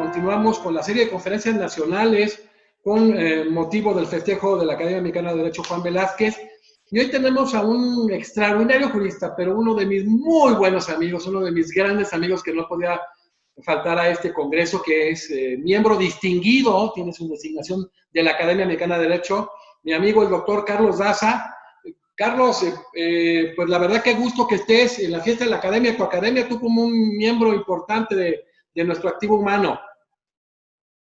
continuamos con la serie de conferencias nacionales con motivo del festejo de la Academia Mexicana de Derecho Juan Velázquez. Y hoy tenemos a un extraordinario jurista, pero uno de mis muy buenos amigos, uno de mis grandes amigos que no podía faltar a este congreso, que es miembro distinguido, tiene su designación de la Academia Mexicana de Derecho, mi amigo el doctor Carlos Daza. Carlos, pues la verdad que gusto que estés en la fiesta de la Academia, tu academia, tú como un miembro importante de nuestro activo humano.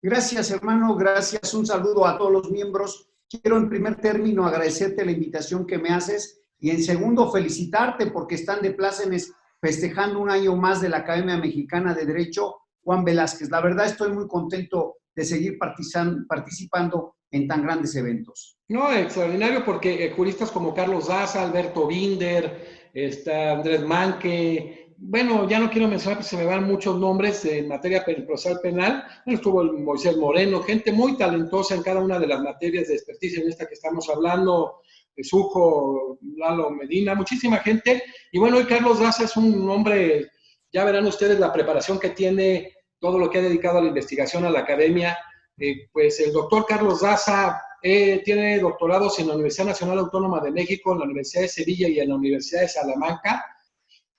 Gracias, hermano, gracias. Un saludo a todos los miembros. Quiero en primer término agradecerte la invitación que me haces y en segundo felicitarte porque están de plácemes festejando un año más de la Academia Mexicana de Derecho Juan Velázquez. La verdad estoy muy contento de seguir participando en tan grandes eventos. No, extraordinario porque juristas como Carlos Daza, Alberto Binder, Andrés Manque, bueno, ya no quiero mencionar que se me van muchos nombres en materia procesal penal. Estuvo el Moisés Moreno, gente muy talentosa en cada una de las materias de experticia en esta que estamos hablando, Sujo, Lalo Medina, muchísima gente. Y bueno, hoy Carlos Daza es un hombre, ya verán ustedes la preparación que tiene, todo lo que ha dedicado a la investigación a la academia. Pues el doctor Carlos Daza tiene doctorados en la Universidad Nacional Autónoma de México, en la Universidad de Sevilla y en la Universidad de Salamanca.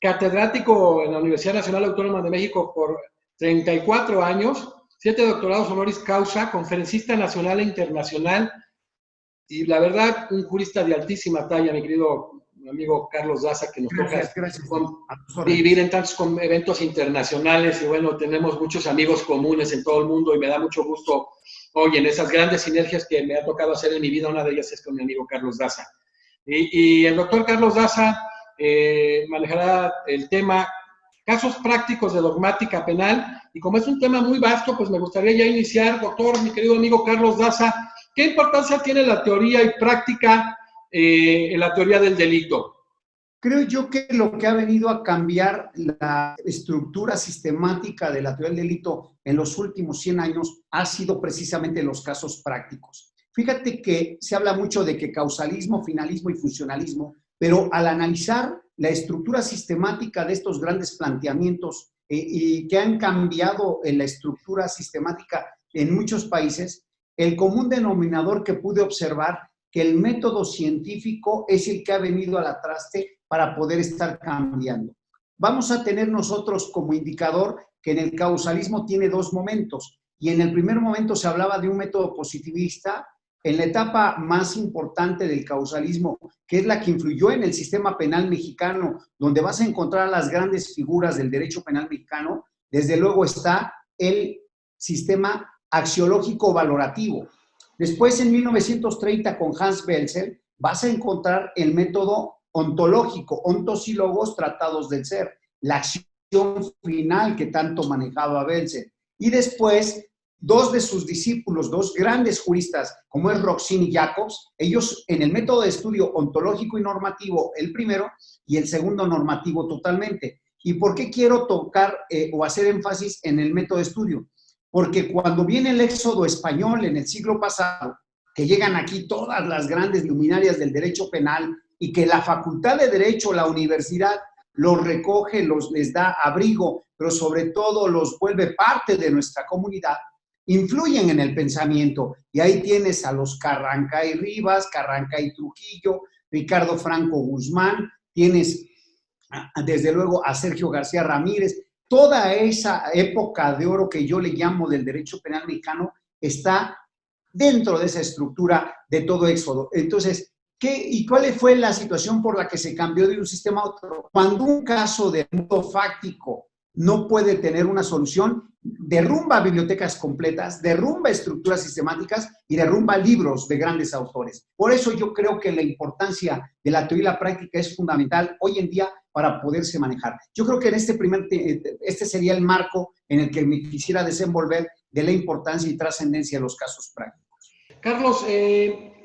Catedrático en la Universidad Nacional Autónoma de México por 34 años, 7 doctorados honoris causa, conferencista nacional e internacional, y la verdad, un jurista de altísima talla, mi querido amigo Carlos Daza, que nos toca vivir en tantos eventos internacionales, y bueno, tenemos muchos amigos comunes en todo el mundo, y me da mucho gusto hoy en esas grandes sinergias que me ha tocado hacer en mi vida. Una de ellas es con mi amigo Carlos Daza. Y el doctor Carlos Daza manejará el tema casos prácticos de dogmática penal, y como es un tema muy vasto, pues me gustaría ya iniciar, doctor, mi querido amigo Carlos Daza, ¿qué importancia tiene la teoría y práctica en la teoría del delito? Creo yo que lo que ha venido a cambiar la estructura sistemática de la teoría del delito en los últimos 100 años ha sido precisamente los casos prácticos. Fíjate que se habla mucho de que causalismo, finalismo y funcionalismo, pero al analizar la estructura sistemática de estos grandes planteamientos y que han cambiado en la estructura sistemática en muchos países, el común denominador que pude observar que el método científico es el que ha venido al traste para poder estar cambiando. Vamos a tener nosotros como indicador que en el causalismo tiene dos momentos, y en el primer momento se hablaba de un método positivista. En la etapa más importante del causalismo, que es la que influyó en el sistema penal mexicano, donde vas a encontrar las grandes figuras del derecho penal mexicano, desde luego está el sistema axiológico valorativo. Después, en 1930, con Hans Belzel, vas a encontrar el método ontológico, ontos y logos, tratados del ser, la acción final que tanto manejaba Belzel. Y después, dos de sus discípulos, dos grandes juristas, como es Roxin y Jacobs, ellos en el método de estudio ontológico y normativo, el primero, y el segundo normativo totalmente. ¿Y por qué quiero tocar o hacer énfasis en el método de estudio? Porque cuando viene el éxodo español en el siglo pasado, que llegan aquí todas las grandes luminarias del derecho penal y que la Facultad de Derecho, la universidad, los recoge, les da abrigo, pero sobre todo los vuelve parte de nuestra comunidad, influyen en el pensamiento. Y ahí tienes a los Carranca y Rivas, Carranca y Trujillo, Ricardo Franco Guzmán, tienes desde luego a Sergio García Ramírez. Toda esa época de oro que yo le llamo del derecho penal mexicano está dentro de esa estructura de todo éxodo. Entonces, ¿y cuál fue la situación por la que se cambió de un sistema a otro? Cuando un caso de modo fáctico no puede tener una solución, derrumba bibliotecas completas, derrumba estructuras sistemáticas y derrumba libros de grandes autores. Por eso yo creo que la importancia de la teoría y la práctica es fundamental hoy en día para poderse manejar. Yo creo que en este sería el marco en el que me quisiera desenvolver de la importancia y trascendencia de los casos prácticos. Carlos,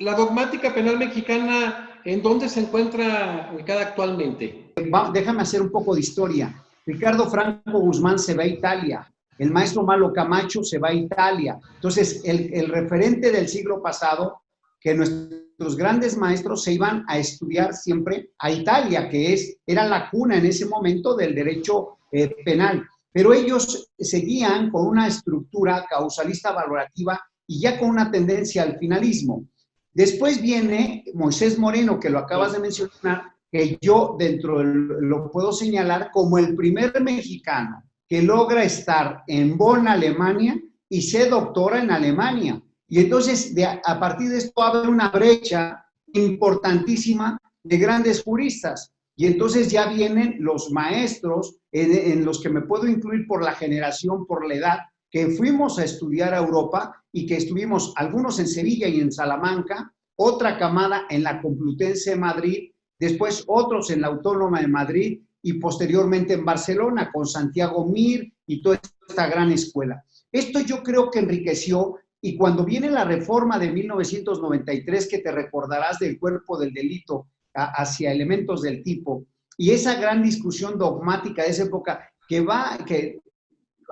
la dogmática penal mexicana, ¿en dónde se encuentra ubicada actualmente? Déjame hacer un poco de historia. Ricardo Franco Guzmán se va a Italia, el maestro Malo Camacho se va a Italia. Entonces, el referente del siglo pasado, que nuestros grandes maestros se iban a estudiar siempre a Italia, que era la cuna en ese momento del derecho penal. pero ellos seguían con una estructura causalista valorativa y ya con una tendencia al finalismo. Después viene Moisés Moreno, que lo acabas de mencionar, que yo lo puedo señalar como el primer mexicano que logra estar en Bonn, Alemania, y se doctora en Alemania. Y entonces, a partir de esto abre una brecha importantísima de grandes juristas. Y entonces ya vienen los maestros en los que me puedo incluir por la generación, por la edad, que fuimos a estudiar a Europa y que estuvimos algunos en Sevilla y en Salamanca, otra camada en la Complutense de Madrid, después otros en la Autónoma de Madrid y posteriormente en Barcelona con Santiago Mir y toda esta gran escuela. Esto yo creo que enriqueció, y cuando viene la reforma de 1993, que te recordarás del cuerpo del delito hacia elementos del tipo, y esa gran discusión dogmática de esa época que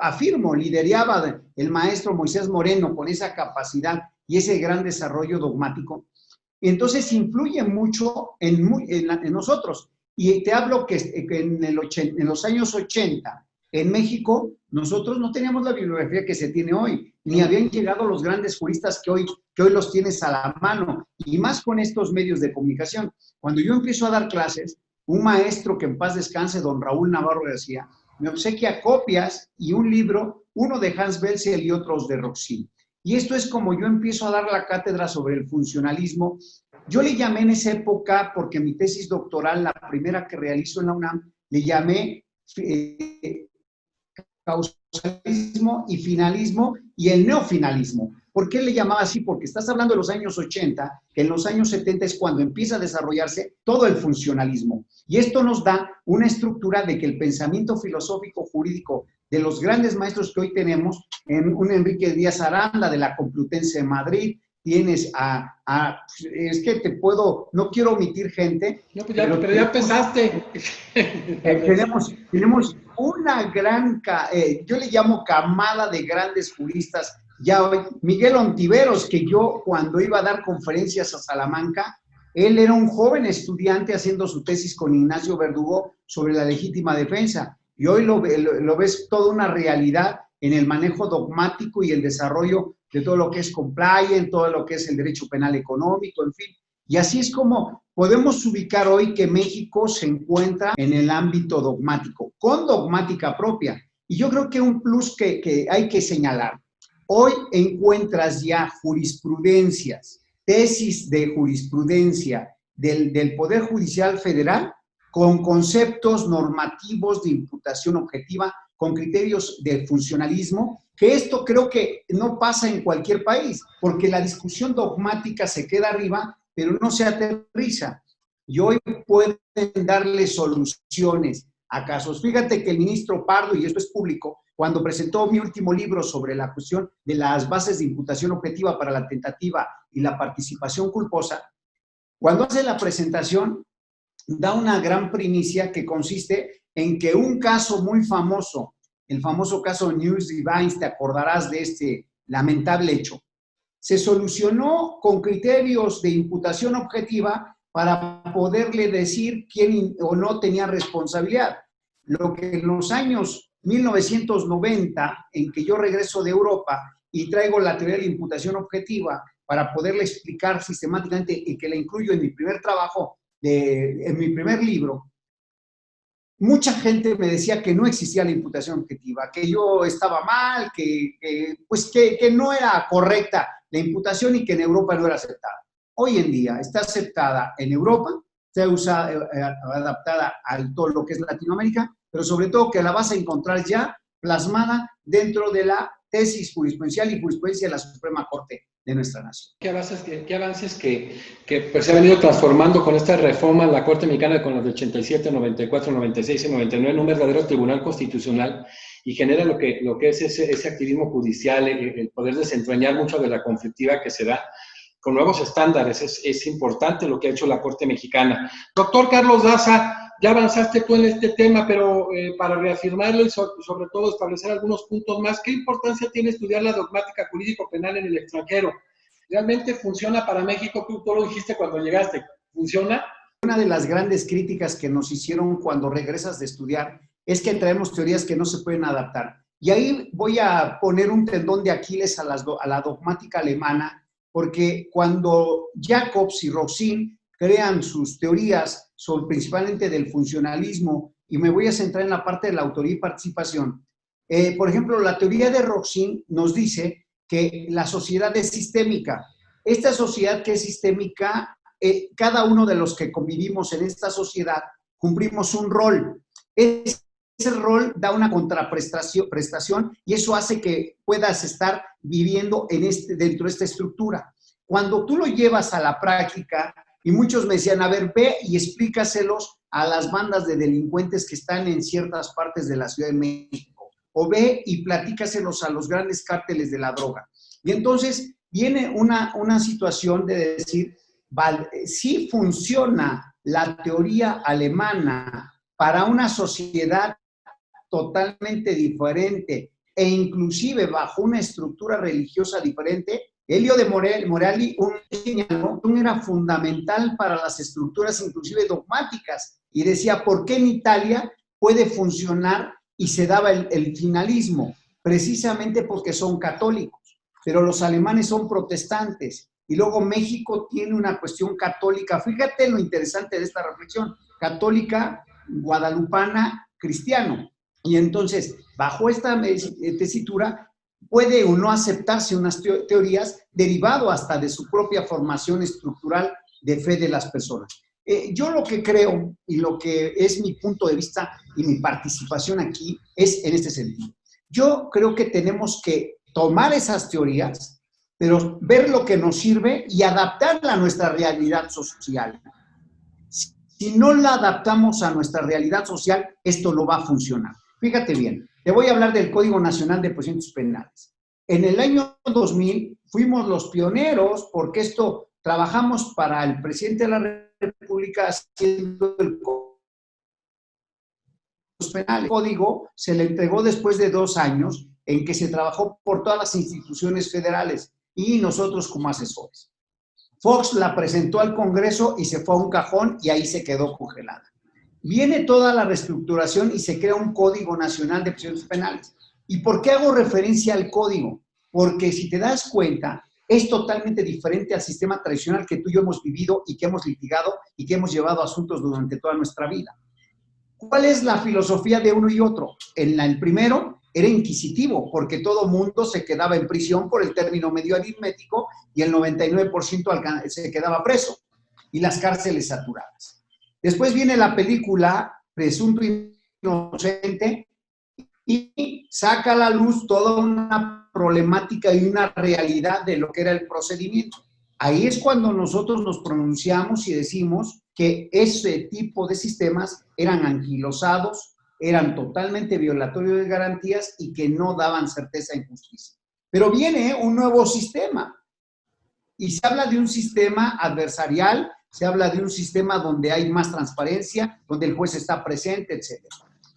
afirmo, lideraba el maestro Moisés Moreno con esa capacidad y ese gran desarrollo dogmático, entonces influye mucho en nosotros. Y te hablo que en los años 80, en México, nosotros no teníamos la bibliografía que se tiene hoy, ni habían llegado los grandes juristas que hoy los tienes a la mano, y más con estos medios de comunicación. Cuando yo empiezo a dar clases, un maestro que en paz descanse, don Raúl Navarro García, me obsequia copias y un libro, uno de Hans Belzel y otros de Roxin. Y esto es como yo empiezo a dar la cátedra sobre el funcionalismo. Yo le llamé en esa época, porque mi tesis doctoral, la primera que realizo en la UNAM, le llamé causalismo y finalismo y el neofinalismo. ¿Por qué le llamaba así? Porque estás hablando de los años 80, que en los años 70 es cuando empieza a desarrollarse todo el funcionalismo. Y esto nos da una estructura de que el pensamiento filosófico jurídico de los grandes maestros que hoy tenemos, en un Enrique Díaz Aranda de la Complutense de Madrid, tienes es que no quiero omitir gente. No, pues pero ya empezaste. Tenemos una gran, yo le llamo camada de grandes juristas. Ya hoy, Miguel Ontiveros, que yo cuando iba a dar conferencias a Salamanca, él era un joven estudiante haciendo su tesis con Ignacio Verdugo sobre la legítima defensa. Y hoy lo ves toda una realidad en el manejo dogmático y el desarrollo de todo lo que es compliance, todo lo que es el derecho penal económico, en fin. Y así es como podemos ubicar hoy que México se encuentra en el ámbito dogmático, con dogmática propia. Y yo creo que un plus que hay que señalar, hoy encuentras ya jurisprudencias, tesis de jurisprudencia del Poder Judicial Federal con conceptos normativos de imputación objetiva, con criterios de funcionalismo, que esto creo que no pasa en cualquier país, porque la discusión dogmática se queda arriba, pero no se aterriza. Y hoy pueden darle soluciones a casos. Fíjate que el ministro Pardo, y esto es público, cuando presentó mi último libro sobre la cuestión de las bases de imputación objetiva para la tentativa y la participación culposa, cuando hace la presentación, da una gran primicia que consiste en que un caso muy famoso, el famoso caso News Divines, te acordarás de este lamentable hecho, se solucionó con criterios de imputación objetiva para poderle decir quién o no tenía responsabilidad. Lo que en los años 1990, en que yo regreso de Europa y traigo la teoría de la imputación objetiva para poderle explicar sistemáticamente y que la incluyo en mi primer trabajo, en mi primer libro, mucha gente me decía que no existía la imputación objetiva, que yo estaba mal, que no era correcta la imputación y que en Europa no era aceptada. Hoy en día está aceptada en Europa, está adaptada a todo lo que es Latinoamérica, pero sobre todo que la vas a encontrar ya plasmada dentro de la tesis jurisprudencial y jurisprudencia de la Suprema Corte de nuestra nación. ¿Qué avances que pues, se han venido transformando con esta reforma en la Corte Mexicana con los de 87, 94, 96 y 99 en un verdadero tribunal constitucional y genera lo que es ese activismo judicial, el poder desentrañar mucho de la conflictiva que se da con nuevos estándares? Es importante lo que ha hecho la Corte Mexicana. Doctor Carlos Daza, ya avanzaste tú en este tema, pero para reafirmarlo y sobre todo establecer algunos puntos más, ¿qué importancia tiene estudiar la dogmática jurídico-penal en el extranjero? ¿Realmente funciona para México? Tú lo dijiste cuando llegaste. ¿Funciona? Una de las grandes críticas que nos hicieron cuando regresas de estudiar es que traemos teorías que no se pueden adaptar. Y ahí voy a poner un tendón de Aquiles a la dogmática alemana, porque cuando Jacobs y Roxin crean sus teorías sobre, principalmente del funcionalismo, y me voy a centrar en la parte de la autoría y participación. Por ejemplo, la teoría de Roxin nos dice que la sociedad es sistémica. Esta sociedad que es sistémica, cada uno de los que convivimos en esta sociedad cumplimos un rol. Ese rol da una contraprestación y eso hace que puedas estar viviendo dentro de esta estructura. Cuando tú lo llevas a la práctica, y muchos me decían, a ver, ve y explícaselos a las bandas de delincuentes que están en ciertas partes de la Ciudad de México, o ve y platícaselos a los grandes cárteles de la droga. Y entonces viene una situación de decir, vale, sí funciona la teoría alemana para una sociedad totalmente diferente e inclusive bajo una estructura religiosa diferente. Elio de Morali era fundamental para las estructuras inclusive dogmáticas y decía, ¿por qué en Italia puede funcionar y se daba el finalismo? Precisamente porque son católicos, pero los alemanes son protestantes y luego México tiene una cuestión católica. Fíjate lo interesante de esta reflexión, católica, guadalupana, cristiano. Y entonces, bajo esta tesitura, puede o no aceptarse unas teorías derivado hasta de su propia formación estructural de fe de las personas. Yo lo que creo y lo que es mi punto de vista y mi participación aquí es en este sentido. Yo creo que tenemos que tomar esas teorías, pero ver lo que nos sirve y adaptarla a nuestra realidad social. Si no la adaptamos a nuestra realidad social, esto no va a funcionar. Fíjate bien, te voy a hablar del Código Nacional de Procedimientos Penales. En el año 2000 fuimos los pioneros porque trabajamos para el presidente de la República haciendo el Código Penal. El código se le entregó después de 2 años en que se trabajó por todas las instituciones federales y nosotros como asesores. Fox la presentó al Congreso y se fue a un cajón y ahí se quedó congelada. Viene toda la reestructuración y se crea un Código Nacional de Procedimientos Penales. ¿Y por qué hago referencia al código? Porque si te das cuenta, es totalmente diferente al sistema tradicional que tú y yo hemos vivido y que hemos litigado y que hemos llevado asuntos durante toda nuestra vida. ¿Cuál es la filosofía de uno y otro? El primero era inquisitivo, porque todo mundo se quedaba en prisión por el término medio aritmético y el 99% se quedaba preso y las cárceles saturadas. Después viene la película Presunto Inocente y saca a la luz toda una problemática y una realidad de lo que era el procedimiento. Ahí es cuando nosotros nos pronunciamos y decimos que ese tipo de sistemas eran anquilosados, eran totalmente violatorios de garantías y que no daban certeza en justicia. Pero viene un nuevo sistema y se habla de un sistema adversarial, se habla de un sistema donde hay más transparencia, donde el juez está presente, etc.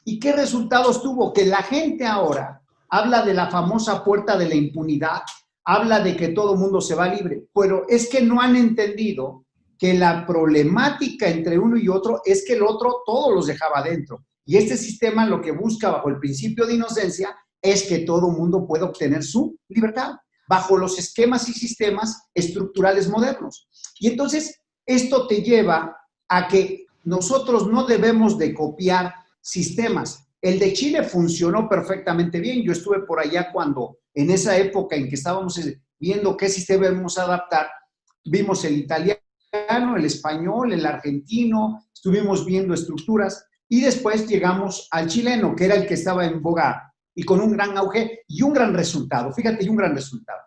¿Y qué resultados tuvo? Que la gente ahora habla de la famosa puerta de la impunidad, habla de que todo mundo se va libre, pero es que no han entendido que la problemática entre uno y otro es que el otro todos los dejaba adentro. Y este sistema lo que busca bajo el principio de inocencia es que todo mundo pueda obtener su libertad bajo los esquemas y sistemas estructurales modernos. Y entonces esto te lleva a que nosotros no debemos de copiar sistemas. El de Chile funcionó perfectamente bien. Yo estuve por allá cuando, en esa época en que estábamos viendo qué sistema debemos adaptar, vimos el italiano, el español, el argentino, estuvimos viendo estructuras y después llegamos al chileno, que era el que estaba en boga y con un gran auge y un gran resultado. Fíjate, y un gran resultado.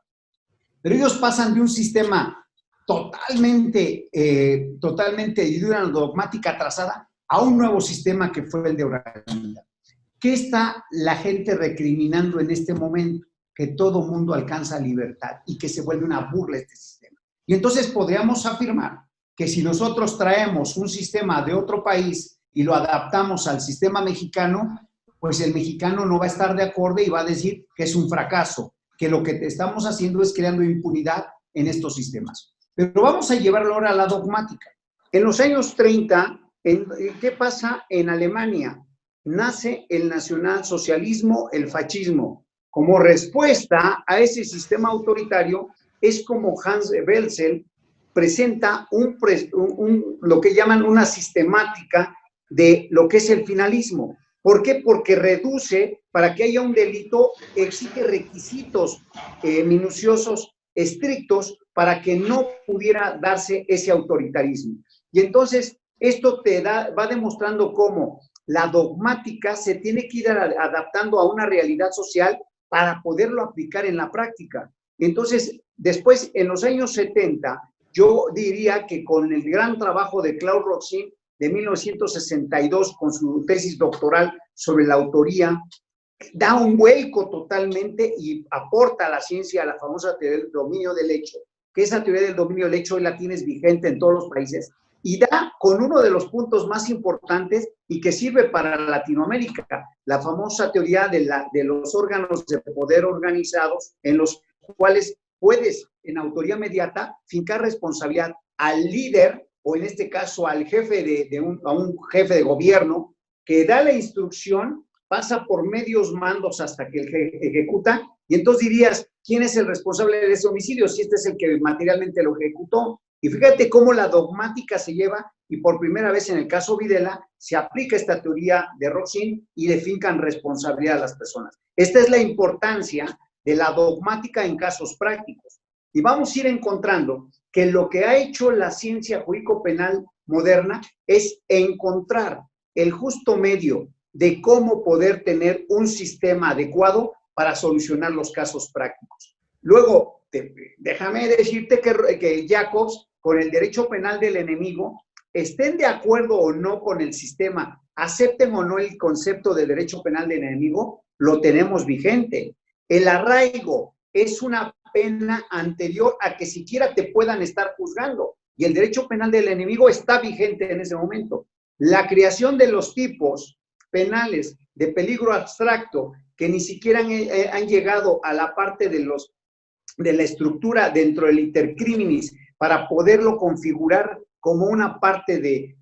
Pero ellos pasan de un sistema totalmente y de una dogmática trazada a un nuevo sistema que fue el de oralidad. ¿Qué está la gente recriminando en este momento? Que todo mundo alcanza libertad y que se vuelve una burla este sistema. Y entonces podríamos afirmar que si nosotros traemos un sistema de otro país y lo adaptamos al sistema mexicano, pues el mexicano no va a estar de acuerdo y va a decir que es un fracaso, que lo que estamos haciendo es creando impunidad en estos sistemas. Pero vamos a llevarlo ahora a la dogmática. En los años 30, ¿qué pasa en Alemania? nace el nacionalsocialismo, el fascismo. Como respuesta a ese sistema autoritario, es como Hans Belzel presenta lo que llaman una sistemática de lo que es el finalismo. ¿Por qué? Porque reduce, para que haya un delito, exige requisitos minuciosos, estrictos, para que no pudiera darse ese autoritarismo. Y entonces, esto va demostrando cómo la dogmática se tiene que ir adaptando a una realidad social para poderlo aplicar en la práctica. Entonces, después, en los años 70, yo diría que con el gran trabajo de Claude Roxin, de 1962, con su tesis doctoral sobre la autoría, da un vuelco totalmente y aporta a la ciencia la famosa teoría del dominio del hecho, que esa teoría del dominio del hecho hoy la tienes vigente en todos los países, y da con uno de los puntos más importantes y que sirve para Latinoamérica, la famosa teoría de los órganos de poder organizados, en los cuales puedes, en autoría inmediata, fincar responsabilidad al líder, o en este caso al jefe a un jefe de gobierno, que da la instrucción, pasa por medios mandos hasta que ejecuta, y entonces dirías, ¿quién es el responsable de ese homicidio? Si este es el que materialmente lo ejecutó. Y fíjate cómo la dogmática se lleva, y por primera vez en el caso Videla, se aplica esta teoría de Roxin y le fincan responsabilidad a las personas. Esta es la importancia de la dogmática en casos prácticos. Y vamos a ir encontrando que lo que ha hecho la ciencia jurídico-penal moderna es encontrar el justo medio de cómo poder tener un sistema adecuado para solucionar los casos prácticos. Luego, déjame decirte que Jacobs, con el derecho penal del enemigo, estén de acuerdo o no con el sistema, acepten o no el concepto de derecho penal del enemigo, lo tenemos vigente. El arraigo es una pena anterior a que siquiera te puedan estar juzgando, y el derecho penal del enemigo está vigente en ese momento. La creación de los tipos penales de peligro abstracto, que ni siquiera han llegado a la parte de la estructura dentro del intercriminis para poderlo configurar como una parte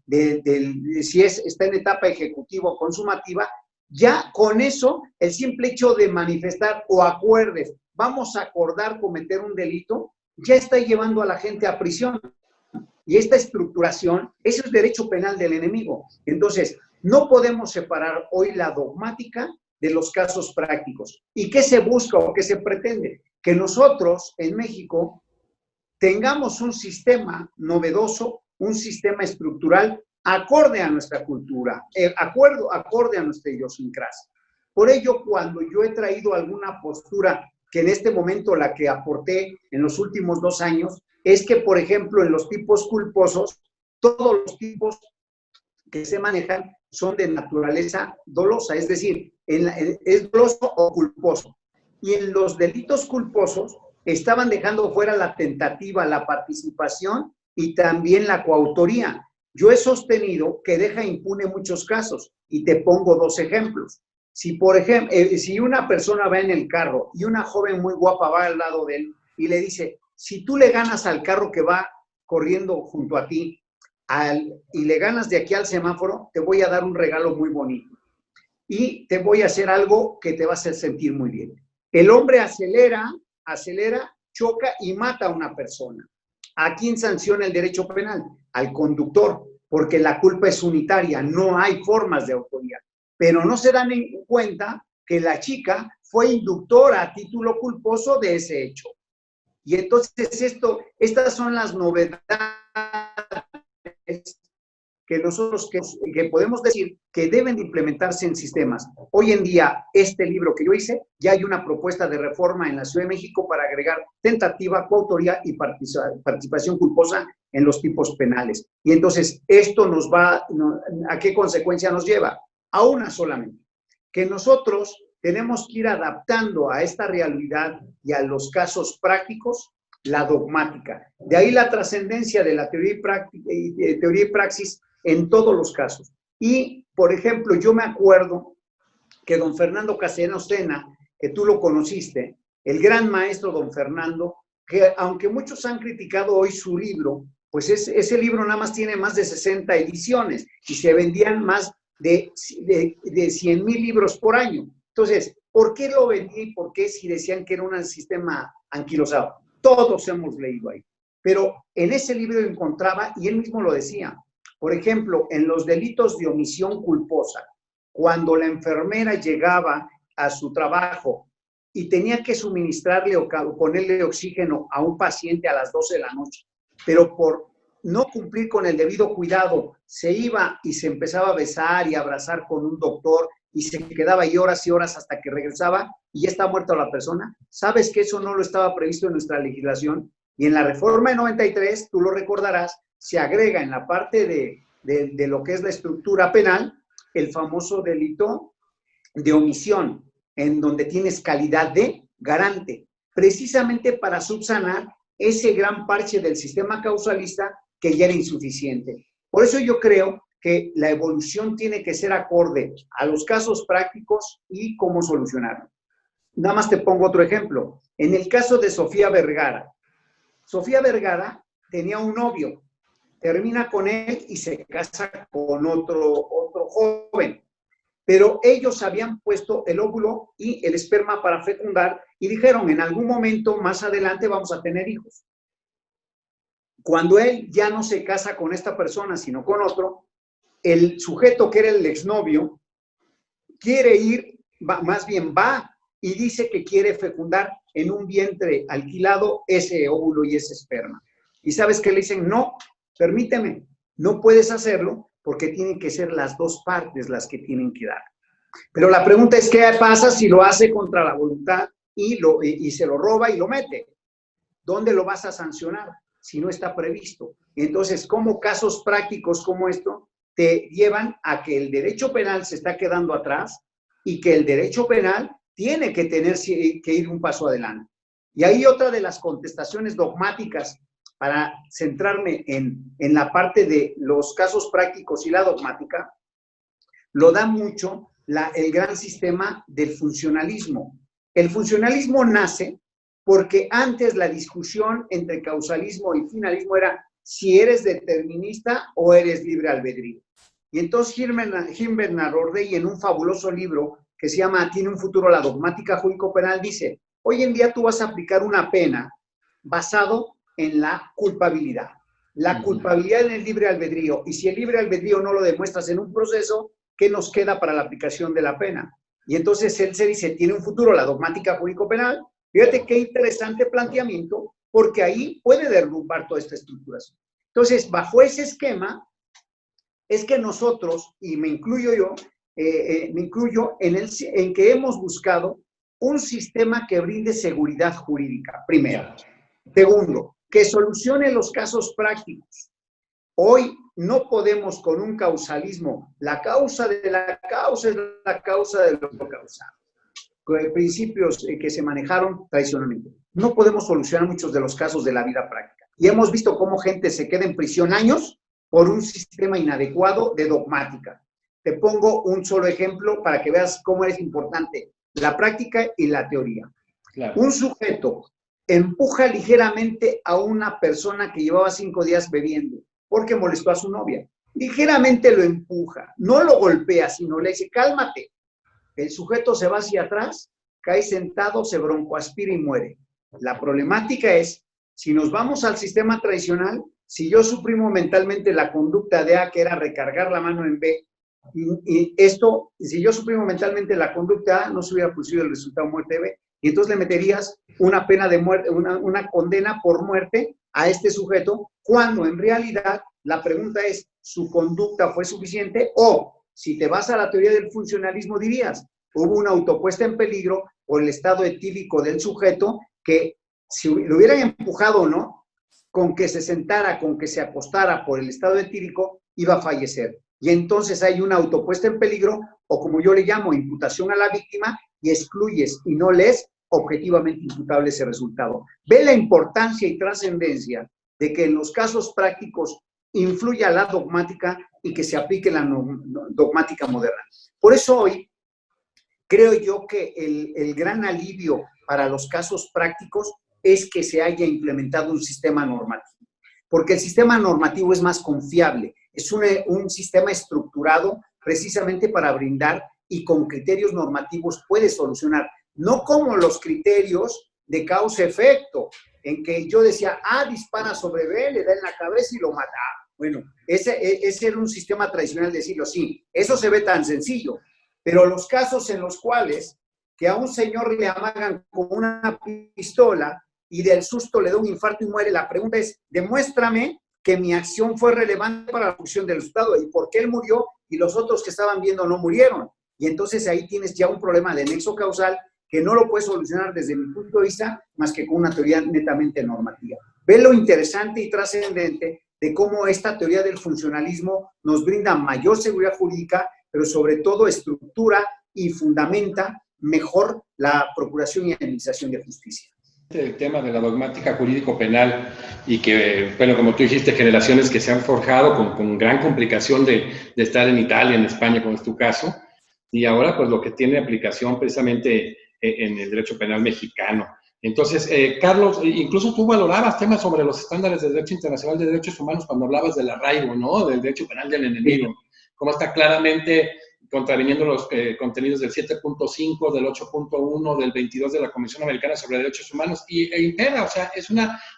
si está en etapa ejecutiva o consumativa, ya con eso, el simple hecho de manifestar o acuerdes, vamos a acordar cometer un delito, ya está llevando a la gente a prisión. Y esta estructuración, eso es derecho penal del enemigo. Entonces, no podemos separar hoy la dogmática de los casos prácticos. ¿Y qué se busca o qué se pretende? Que nosotros en México tengamos un sistema novedoso, un sistema estructural acorde a nuestra cultura, acorde a nuestra idiosincrasia. Por ello, cuando yo he traído alguna postura, que en este momento la que aporté en los últimos 2 años, es que, por ejemplo, en los tipos culposos, todos los tipos que se manejan son de naturaleza dolosa, es decir, es doloso o culposo. Y en los delitos culposos estaban dejando fuera la tentativa, la participación y también la coautoría. Yo he sostenido que deja impune muchos casos, y te pongo 2 ejemplos. Si, por ejemplo, si una persona va en el carro y una joven muy guapa va al lado de él y le dice, si tú le ganas al carro que va corriendo junto a ti y le ganas de aquí al semáforo, te voy a dar un regalo muy bonito y te voy a hacer algo que te va a hacer sentir muy bien. El hombre acelera, choca y mata a una persona. ¿A quién sanciona el derecho penal? Al conductor, porque la culpa es unitaria, no hay formas de autoría. Pero no se dan en cuenta que la chica fue inductora a título culposo de ese hecho. Y entonces estas son las novedades que nosotros que podemos decir que deben de implementarse en sistemas. Hoy en día, este libro que yo hice, ya hay una propuesta de reforma en la Ciudad de México para agregar tentativa, coautoría y participación culposa en los tipos penales. Y entonces, esto ¿a qué consecuencia nos lleva? A una solamente, que nosotros tenemos que ir adaptando a esta realidad y a los casos prácticos la dogmática. De ahí la trascendencia de la teoría y praxis en todos los casos. Y, por ejemplo, yo me acuerdo que don Fernando Castellanos Tena, que tú lo conociste, el gran maestro don Fernando, que aunque muchos han criticado hoy su libro, pues ese libro nada más tiene más de 60 ediciones y se vendían más de 100,000 libros por año. Entonces, ¿por qué lo vendí y por qué si decían que era un sistema anquilosado? Todos hemos leído ahí. Pero en ese libro encontraba, y él mismo lo decía, por ejemplo, en los delitos de omisión culposa, cuando la enfermera llegaba a su trabajo y tenía que suministrarle o ponerle oxígeno a un paciente a las 12 de la noche, pero por no cumplir con el debido cuidado, se iba y se empezaba a besar y a abrazar con un doctor y se quedaba ahí horas y horas hasta que regresaba y ya está muerta la persona. ¿Sabes que eso no lo estaba previsto en nuestra legislación? Y en la reforma de 93, tú lo recordarás, se agrega en la parte de lo que es la estructura penal el famoso delito de omisión, en donde tienes calidad de garante, precisamente para subsanar ese gran parche del sistema causalista que ya era insuficiente. Por eso yo creo que la evolución tiene que ser acorde a los casos prácticos y cómo solucionarlo. Nada más te pongo otro ejemplo. En el caso de Sofía Vergara tenía un novio, termina con él y se casa con otro joven. Pero ellos habían puesto el óvulo y el esperma para fecundar y dijeron, en algún momento más adelante vamos a tener hijos. Cuando él ya no se casa con esta persona, sino con otro, el sujeto que era el exnovio quiere ir, más bien va y dice que quiere fecundar en un vientre alquilado ese óvulo y ese esperma. ¿Y sabes qué le dicen? No, permíteme, no puedes hacerlo porque tienen que ser las dos partes las que tienen que dar. Pero la pregunta es, ¿qué pasa si lo hace contra la voluntad y se lo roba y lo mete? ¿Dónde lo vas a sancionar si no está previsto? Entonces, ¿cómo casos prácticos como esto te llevan a que el derecho penal se está quedando atrás y que el derecho penal tiene que tener que ir un paso adelante? Y ahí otra de las contestaciones dogmáticas, para centrarme en la parte de los casos prácticos y la dogmática, lo da mucho el gran sistema del funcionalismo. El funcionalismo nace porque antes la discusión entre causalismo y finalismo era si eres determinista o eres libre albedrío. Y entonces Gil Bernard Ordey, en un fabuloso libro que se llama Tiene un futuro la dogmática jurídico-penal, dice, hoy en día tú vas a aplicar una pena basado en la culpabilidad. La culpabilidad en el libre albedrío. Y si el libre albedrío no lo demuestras en un proceso, ¿qué nos queda para la aplicación de la pena? Y entonces él se dice, tiene un futuro la dogmática jurídico-penal. Fíjate qué interesante planteamiento, porque ahí puede derrumbar toda esta estructuración. Entonces, bajo ese esquema, es que nosotros, y me incluyo yo, en que hemos buscado un sistema que brinde seguridad jurídica, primero. Segundo, que solucione los casos prácticos. Hoy no podemos con un causalismo, la causa de la causa es la causa de lo causado. Con principios que se manejaron tradicionalmente. No podemos solucionar muchos de los casos de la vida práctica. Y hemos visto cómo gente se queda en prisión años por un sistema inadecuado de dogmática. Te pongo un solo ejemplo para que veas cómo es importante la práctica y la teoría. Claro. Un sujeto empuja ligeramente a una persona que llevaba 5 días bebiendo porque molestó a su novia. Ligeramente lo empuja, no lo golpea, sino le dice, cálmate. El sujeto se va hacia atrás, cae sentado, se broncoaspira y muere. La problemática es, si nos vamos al sistema tradicional, si yo suprimo mentalmente la conducta de A, que era recargar la mano en B, si yo suprimo mentalmente la conducta A, no se hubiera producido el resultado muerte de B, y entonces le meterías una pena de muerte, una condena por muerte a este sujeto, cuando en realidad la pregunta es, ¿su conducta fue suficiente? O, si te vas a la teoría del funcionalismo, dirías, hubo una autopuesta en peligro por el estado etílico del sujeto que, si lo hubieran empujado o no, con que se sentara, con que se acostara por el estado etílico, iba a fallecer. Y entonces hay una autopuesta en peligro, o como yo le llamo, imputación a la víctima, y excluyes y no le es objetivamente imputable ese resultado. Ve la importancia y trascendencia de que en los casos prácticos influya la dogmática y que se aplique la dogmática moderna. Por eso hoy creo yo que el gran alivio para los casos prácticos es que se haya implementado un sistema normativo, porque el sistema normativo es más confiable, es un sistema estructurado precisamente para brindar y con criterios normativos puede solucionar. No como los criterios de causa-efecto, en que yo decía, A dispara sobre B, le da en la cabeza y lo mata. Bueno, ese era un sistema tradicional de decirlo, sí, eso se ve tan sencillo, pero los casos en los cuales que a un señor le amagan con una pistola y del susto le da un infarto y muere, la pregunta es, demuéstrame que mi acción fue relevante para la función del Estado y por qué él murió y los otros que estaban viendo no murieron. Y entonces ahí tienes ya un problema de nexo causal que no lo puedes solucionar desde mi punto de vista más que con una teoría netamente normativa. Ve lo interesante y trascendente de cómo esta teoría del funcionalismo nos brinda mayor seguridad jurídica, pero sobre todo estructura y fundamenta mejor la procuración y administración de justicia. El tema de la dogmática jurídico-penal y que, bueno, como tú dijiste, generaciones que se han forjado con gran complicación de estar en Italia, en España, como es tu caso, y ahora pues lo que tiene aplicación precisamente en el derecho penal mexicano. Entonces, Carlos, incluso tú valorabas temas sobre los estándares de derecho internacional de derechos humanos cuando hablabas del arraigo, ¿no? Del derecho penal del enemigo. Cómo está claramente contraviniendo los contenidos del 7.5, del 8.1, del 22 de la Convención Americana sobre Derechos Humanos, e impera, o sea,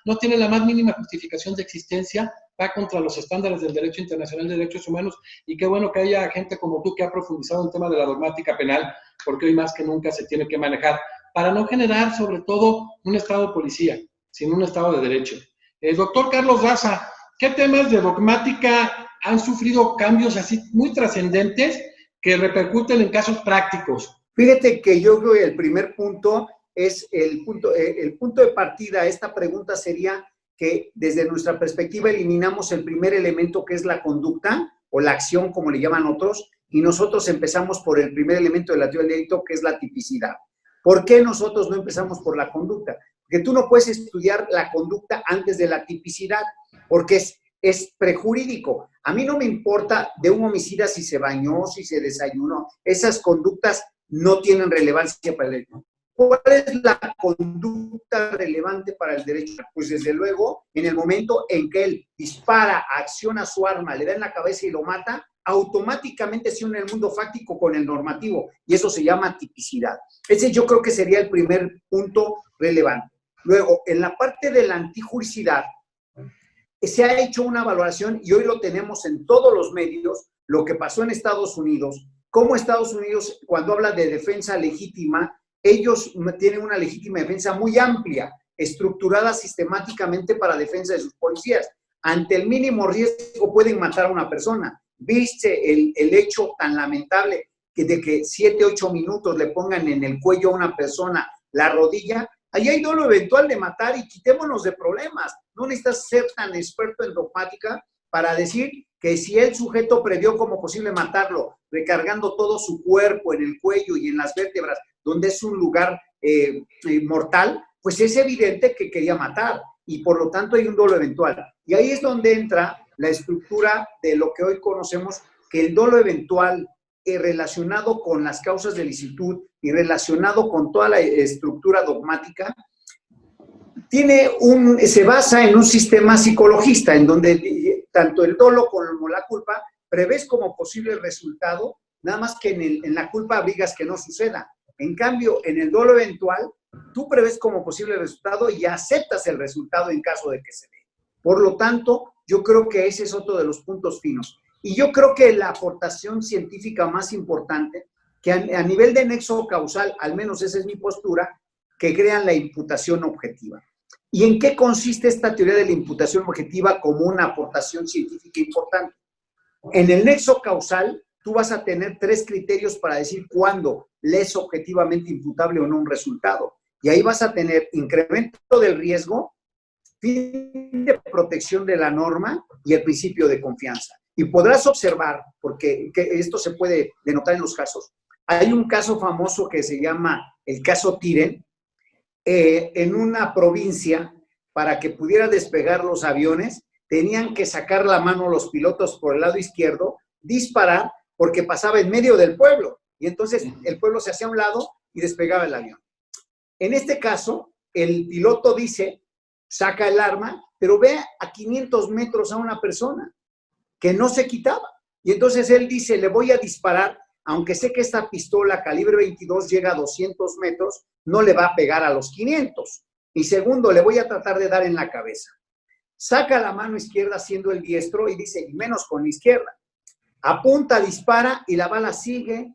no tiene la más mínima justificación de existencia, va contra los estándares del derecho internacional de derechos humanos, y qué bueno que haya gente como tú que ha profundizado en el tema de la dogmática penal, porque hoy más que nunca se tiene que manejar, para no generar, sobre todo, un estado de policía, sino un estado de derecho. Doctor Carlos Daza, ¿qué temas de dogmática han sufrido cambios así muy trascendentes que repercuten en casos prácticos? Fíjate que yo creo que el primer punto es el punto de partida a esta pregunta sería que desde nuestra perspectiva eliminamos el primer elemento que es la conducta o la acción, como le llaman otros, y nosotros empezamos por el primer elemento de la teoría del delito, que es la tipicidad. ¿Por qué nosotros no empezamos por la conducta? Porque tú no puedes estudiar la conducta antes de la tipicidad, porque es prejurídico. A mí no me importa de un homicida si se bañó, si se desayunó. Esas conductas no tienen relevancia para el derecho. ¿Cuál es la conducta relevante para el derecho? Pues desde luego, en el momento en que él dispara, acciona su arma, le da en la cabeza y lo mata, automáticamente se une el mundo fáctico con el normativo, y eso se llama tipicidad. Ese yo creo que sería el primer punto relevante. Luego, en la parte de la antijuricidad, se ha hecho una valoración, y hoy lo tenemos en todos los medios, lo que pasó en Estados Unidos, cómo Estados Unidos, cuando habla de defensa legítima, ellos tienen una legítima defensa muy amplia, estructurada sistemáticamente para defensa de sus policías. Ante el mínimo riesgo pueden matar a una persona. ¿Viste el hecho tan lamentable de que 7, 8 minutos le pongan en el cuello a una persona la rodilla? Ahí hay dolo eventual de matar y quitémonos de problemas. No necesitas ser tan experto en dogmática para decir que si el sujeto previó como posible matarlo, recargando todo su cuerpo en el cuello y en las vértebras, donde es un lugar mortal, pues es evidente que quería matar y por lo tanto hay un dolo eventual. Y ahí es donde entra la estructura de lo que hoy conocemos, que el dolo eventual relacionado con las causas de licitud y relacionado con toda la estructura dogmática, se basa en un sistema psicologista, en donde tanto el dolo como la culpa prevés como posible resultado, nada más que en la culpa abrigas que no suceda. En cambio, en el dolo eventual, tú prevés como posible resultado y aceptas el resultado en caso de que se dé. Por lo tanto, yo creo que ese es otro de los puntos finos. Y yo creo que la aportación científica más importante, que a nivel de nexo causal, al menos esa es mi postura, que crean la imputación objetiva. ¿Y en qué consiste esta teoría de la imputación objetiva como una aportación científica importante? En el nexo causal, tú vas a tener 3 criterios para decir cuándo le es objetivamente imputable o no un resultado. Y ahí vas a tener incremento del riesgo, fin de protección de la norma y el principio de confianza. Y podrás observar, porque esto se puede denotar en los casos, hay un caso famoso que se llama el caso Tiren, en una provincia, para que pudiera despegar los aviones, tenían que sacar la mano los pilotos por el lado izquierdo, disparar, porque pasaba en medio del pueblo, y entonces el pueblo se hacía a un lado y despegaba el avión. En este caso, el piloto dice, saca el arma, pero ve a 500 metros a una persona que no se quitaba. Y entonces él dice, le voy a disparar, aunque sé que esta pistola calibre 22 llega a 200 metros, no le va a pegar a los 500. Y segundo, le voy a tratar de dar en la cabeza. Saca la mano izquierda siendo el diestro y dice, y menos con la izquierda. Apunta, dispara y la bala sigue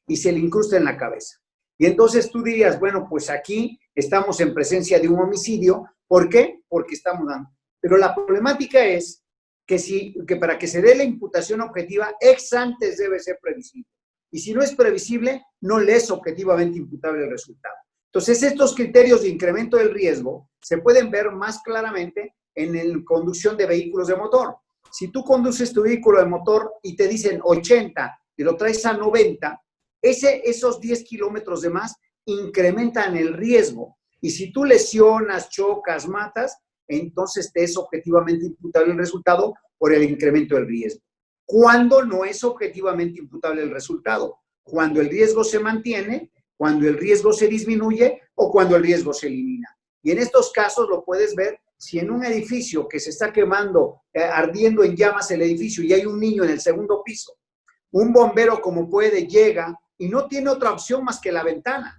y se le incrusta en la cabeza. Y entonces tú dirías, bueno, pues aquí estamos en presencia de un homicidio. ¿Por qué? Porque estamos dando. Pero la problemática es que para que se dé la imputación objetiva, ex antes debe ser previsible. Y si no es previsible, no le es objetivamente imputable el resultado. Entonces, estos criterios de incremento del riesgo se pueden ver más claramente en la conducción de vehículos de motor. Si tú conduces tu vehículo de motor y te dicen 80 y lo traes a 90, esos 10 kilómetros de más incrementan el riesgo. Y si tú lesionas, chocas, matas, entonces te es objetivamente imputable el resultado por el incremento del riesgo. ¿Cuándo no es objetivamente imputable el resultado? Cuando el riesgo se mantiene, cuando el riesgo se disminuye o cuando el riesgo se elimina. Y en estos casos lo puedes ver si en un edificio que se está quemando, ardiendo en llamas el edificio y hay un niño en el segundo piso, un bombero como puede llega y no tiene otra opción más que la ventana.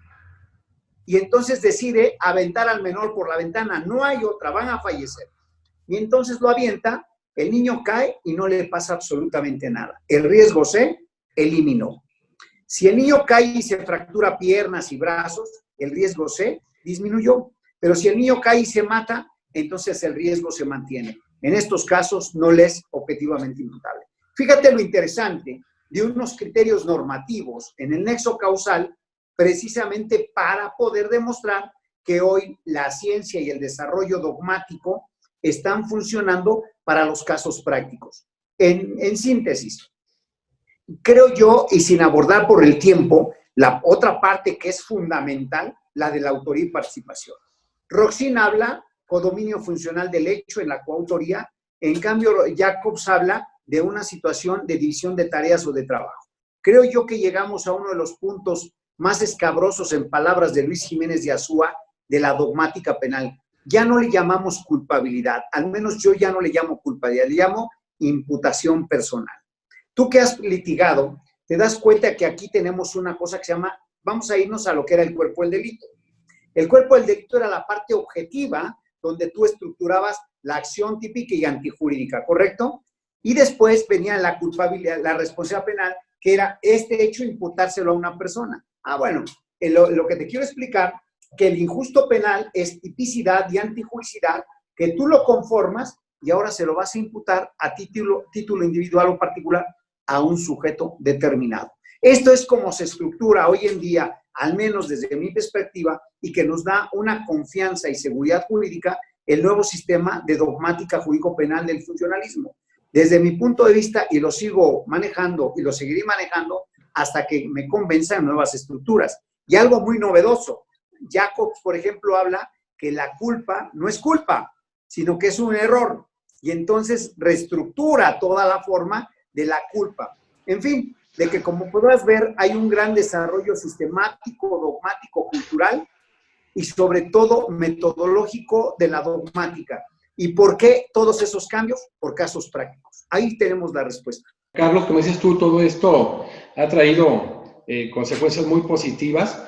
Y entonces decide aventar al menor por la ventana. No hay otra, van a fallecer. Y entonces lo avienta, el niño cae y no le pasa absolutamente nada. El riesgo se eliminó. Si el niño cae y se fractura piernas y brazos, el riesgo se disminuyó. Pero si el niño cae y se mata, entonces el riesgo se mantiene. En estos casos no le es objetivamente imputable. Fíjate lo interesante de unos criterios normativos en el nexo causal, precisamente para poder demostrar que hoy la ciencia y el desarrollo dogmático están funcionando para los casos prácticos. En síntesis, creo yo, y sin abordar por el tiempo, la otra parte que es fundamental, la de la autoría y participación. Roxin habla codominio funcional del hecho en la coautoría, en cambio Jacobs habla de una situación de división de tareas o de trabajo. Creo yo que llegamos a uno de los puntos más escabrosos, en palabras de Luis Jiménez de Azúa, de la dogmática penal. Ya no le llamamos culpabilidad, al menos yo ya no le llamo culpabilidad, le llamo imputación personal. Tú que has litigado, te das cuenta que aquí tenemos una cosa que se llama, vamos a irnos a lo que era el cuerpo del delito. El cuerpo del delito era la parte objetiva donde tú estructurabas la acción típica y antijurídica, ¿correcto? Y después venía la culpabilidad, la responsabilidad penal, que era este hecho imputárselo a una persona. Bueno, lo que te quiero explicar, que el injusto penal es tipicidad y antijuricidad, que tú lo conformas y ahora se lo vas a imputar a título individual o particular a un sujeto determinado. Esto es como se estructura hoy en día, al menos desde mi perspectiva, y que nos da una confianza y seguridad jurídica el nuevo sistema de dogmática jurídico-penal del funcionalismo. Desde mi punto de vista, y lo sigo manejando y lo seguiré manejando hasta que me convenzan nuevas estructuras. Y algo muy novedoso, Jacobs, por ejemplo, habla que la culpa no es culpa, sino que es un error. Y entonces reestructura toda la forma de la culpa. En fin, de que como podrás ver, hay un gran desarrollo sistemático, dogmático, cultural y sobre todo metodológico de la dogmática. ¿Y por qué todos esos cambios? Por casos prácticos. Ahí tenemos la respuesta. Carlos, como dices tú, todo esto ha traído consecuencias muy positivas.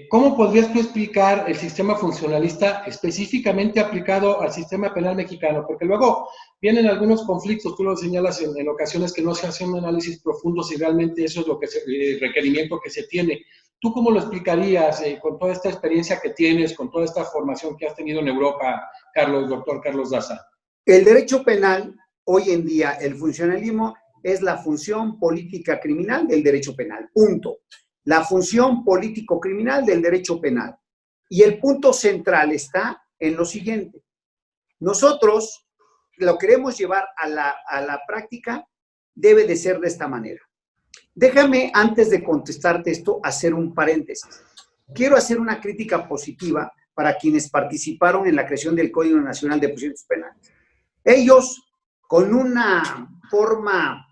¿Cómo podrías tú explicar el sistema funcionalista específicamente aplicado al sistema penal mexicano? Porque luego vienen algunos conflictos, tú lo señalas en ocasiones que no se hace un análisis profundo si realmente eso es lo que el requerimiento que se tiene. ¿Tú cómo lo explicarías con toda esta experiencia que tienes, con toda esta formación que has tenido en Europa, Carlos, doctor Carlos Daza? El derecho penal, hoy en día, el funcionalismo es la función política criminal del derecho penal, punto. La función político-criminal del derecho penal. Y el punto central está en lo siguiente. Nosotros lo queremos llevar a la práctica, debe de ser de esta manera. Déjame, antes de contestarte esto, hacer un paréntesis. Quiero hacer una crítica positiva para quienes participaron en la creación del Código Nacional de Procedimientos Penales. Ellos, con una forma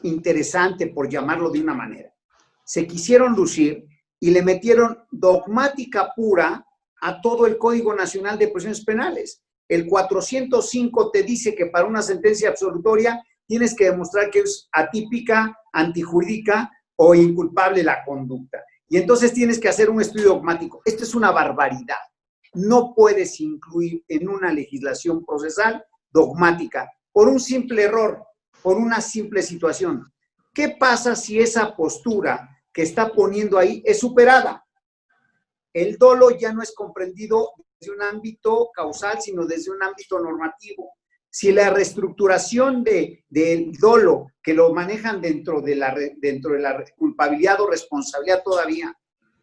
interesante, por llamarlo de una manera, se quisieron lucir y le metieron dogmática pura a todo el Código Nacional de Procedimientos Penales. El 405 te dice que para una sentencia absolutoria tienes que demostrar que es atípica, antijurídica o inculpable la conducta. Y entonces tienes que hacer un estudio dogmático. Esto es una barbaridad. No puedes incluir en una legislación procesal dogmática por un simple error, por una simple situación. ¿Qué pasa si esa postura que está poniendo ahí es superada? El dolo ya no es comprendido desde un ámbito causal, sino desde un ámbito normativo. Si la reestructuración del dolo, que lo manejan dentro de la culpabilidad o responsabilidad todavía,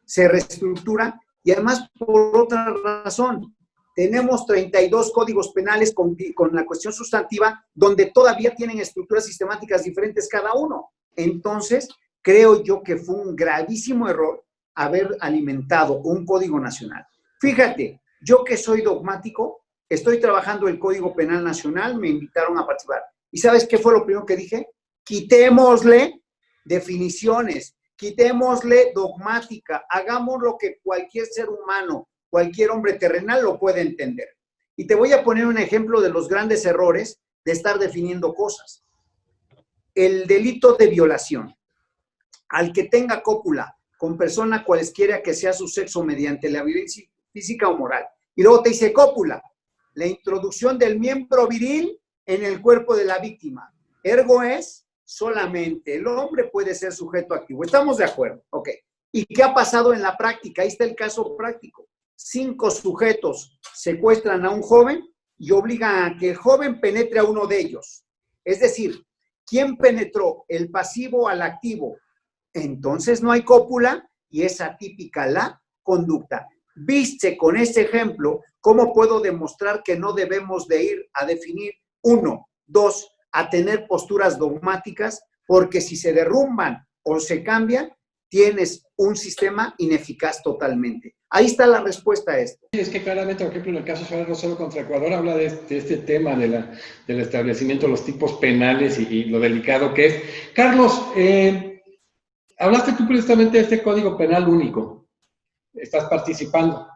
se reestructura, y además por otra razón, tenemos 32 códigos penales con la cuestión sustantiva, donde todavía tienen estructuras sistemáticas diferentes cada uno. Entonces, creo yo que fue un gravísimo error haber alimentado un código nacional. Fíjate, yo que soy dogmático, estoy trabajando el Código Penal Nacional, me invitaron a participar. ¿Y sabes qué fue lo primero que dije? Quitémosle definiciones, quitémosle dogmática, hagamos lo que cualquier ser humano, cualquier hombre terrenal lo puede entender. Y te voy a poner un ejemplo de los grandes errores de estar definiendo cosas. El delito de violación. Al que tenga cópula con persona cualesquiera que sea su sexo mediante la violencia física o moral. Y luego te dice cópula, la introducción del miembro viril en el cuerpo de la víctima. Ergo es, solamente el hombre puede ser sujeto activo. ¿Estamos de acuerdo? Ok. ¿Y qué ha pasado en la práctica? Ahí está el caso práctico. 5 sujetos secuestran a un joven y obligan a que el joven penetre a uno de ellos. Es decir, ¿quién penetró? El pasivo al activo. Entonces no hay cópula y es atípica la conducta. ¿Viste con este ejemplo cómo puedo demostrar que no debemos de ir a definir 1, 2, a tener posturas dogmáticas? Porque si se derrumban o se cambian, tienes un sistema ineficaz totalmente. Ahí está la respuesta a esto. Es que claramente, por ejemplo, en el caso Suárez Rosero contra Ecuador habla de este tema del establecimiento de los tipos penales y lo delicado que es. Carlos, hablaste tú precisamente de este Código Penal único. Estás participando.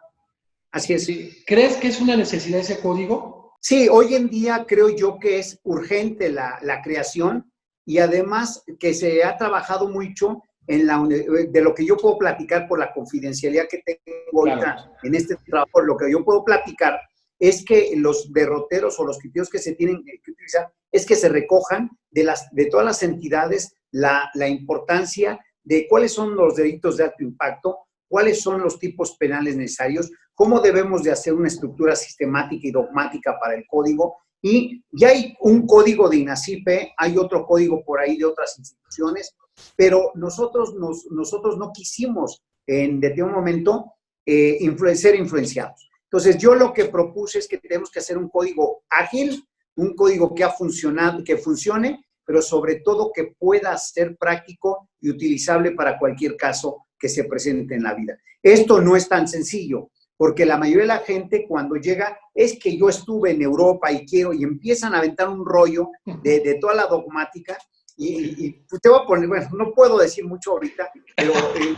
Así es. ¿Crees que es una necesidad ese código? Sí, hoy en día creo yo que es urgente la creación y además que se ha trabajado mucho de lo que yo puedo platicar por la confidencialidad que tengo ahorita en este trabajo. Lo que yo puedo platicar es que los derroteros o los criterios que se tienen que utilizar es que se recojan de todas las entidades la importancia de cuáles son los delitos de alto impacto, cuáles son los tipos penales necesarios, cómo debemos de hacer una estructura sistemática y dogmática para el código. Y ya hay un código de INACIPE, hay otro código por ahí de otras instituciones, pero nosotros no quisimos en determinado momento ser influenciados. Entonces, yo lo que propuse es que tenemos que hacer un código ágil, un código que ha funcionado, que funcione, pero sobre todo que pueda ser práctico y utilizable para cualquier caso que se presente en la vida. Esto no es tan sencillo, porque la mayoría de la gente cuando llega es que yo estuve en Europa y quiero, y empiezan a aventar un rollo de toda la dogmática, y pues te voy a poner, bueno, no puedo decir mucho ahorita, pero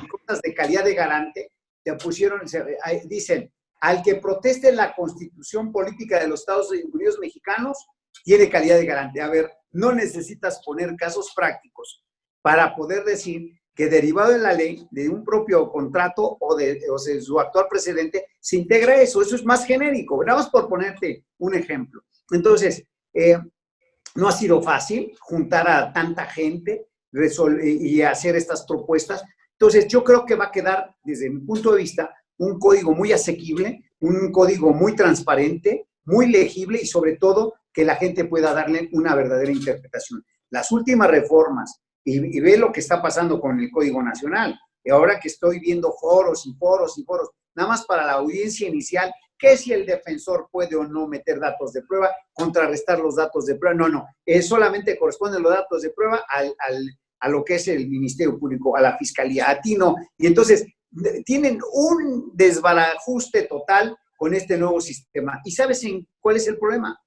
cosas de calidad de garante, te pusieron, dicen, al que proteste la Constitución Política de los Estados Unidos Mexicanos, tiene calidad de garante. A ver, no necesitas poner casos prácticos para poder decir que derivado de la ley, de un propio contrato o de su actual precedente, se integra eso. Eso es más genérico. Nada más por ponerte un ejemplo. Entonces, no ha sido fácil juntar a tanta gente y hacer estas propuestas. Entonces, yo creo que va a quedar, desde mi punto de vista, un código muy asequible, un código muy transparente, muy legible y sobre todo que la gente pueda darle una verdadera interpretación. Las últimas reformas, y ve lo que está pasando con el Código Nacional, y ahora que estoy viendo foros y foros y foros, nada más para la audiencia inicial, que si el defensor puede o no meter datos de prueba, contrarrestar los datos de prueba, no, solamente corresponden los datos de prueba a lo que es el Ministerio Público, a la Fiscalía, a ti no. Y entonces tienen un desbarajuste total con este nuevo sistema. ¿Y sabes cuál es el problema?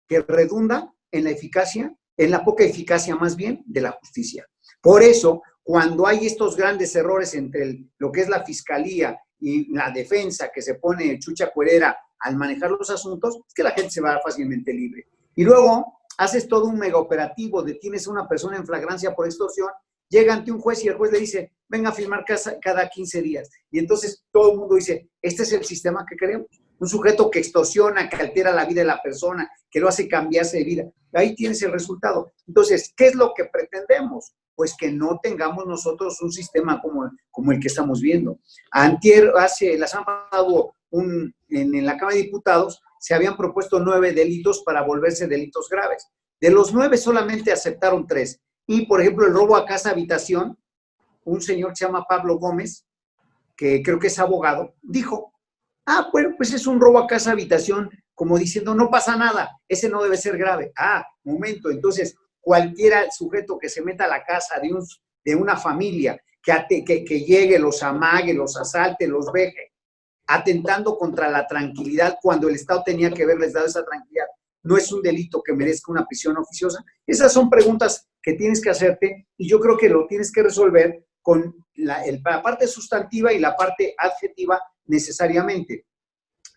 Que redunda en la eficacia, en la poca eficacia más bien de la justicia. Por eso, cuando hay estos grandes errores entre lo que es la Fiscalía y la defensa que se pone chucha cuerera al manejar los asuntos, es que la gente se va fácilmente libre. Y luego, haces todo un mega operativo, detienes a una persona en flagrancia por extorsión, llega ante un juez y el juez le dice, venga a firmar cada 15 días. Y entonces todo el mundo dice, este es el sistema que queremos. Un sujeto que extorsiona, que altera la vida de la persona, que lo hace cambiarse de vida. Ahí tienes el resultado. Entonces, ¿qué es lo que pretendemos? Pues que no tengamos nosotros un sistema como el que estamos viendo. La semana pasada hubo en la Cámara de Diputados, se habían propuesto 9 delitos para volverse delitos graves. De los 9 solamente aceptaron 3. Y, por ejemplo, el robo a casa habitación, un señor que se llama Pablo Gómez, que creo que es abogado, dijo, bueno, pues es un robo a casa habitación, como diciendo, no pasa nada, ese no debe ser grave. Momento, entonces, cualquier sujeto que se meta a la casa de una familia, que llegue, los amague, los asalte, los veje, atentando contra la tranquilidad cuando el Estado tenía que haberles dado esa tranquilidad, no es un delito que merezca una prisión oficiosa. Esas son preguntas que tienes que hacerte y yo creo que lo tienes que resolver con la parte sustantiva y la parte adjetiva necesariamente.